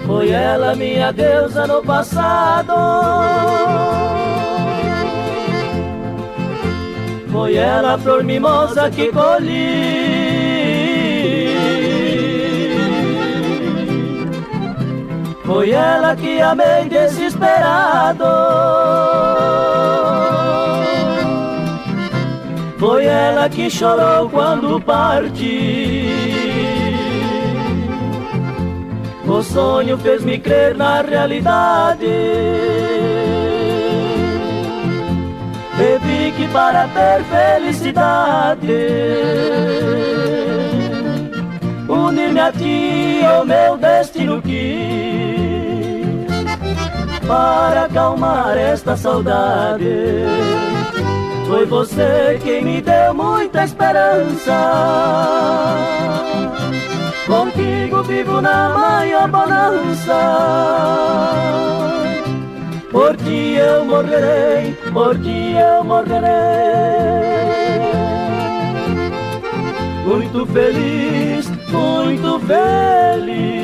Foi ela minha deusa no passado, foi ela a flor mimosa que colhi, foi ela que amei desesperado, foi ela que chorou quando parti. O sonho fez-me crer na realidade, bebi que para ter felicidade, unir-me a ti, o meu destino quis, para acalmar esta saudade. Foi você quem me deu muita esperança, contigo vivo na maior bonança. Por ti eu morrerei, por ti eu morrerei. Muito feliz, muito feliz.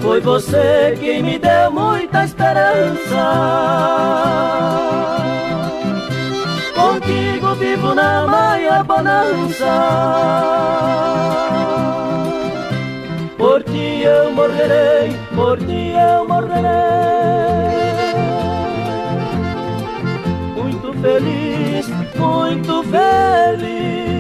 Foi você quem me deu muita esperança, contigo vivo na maior bonança. Por ti eu morrerei, por ti eu morrerei. Muito feliz, muito feliz.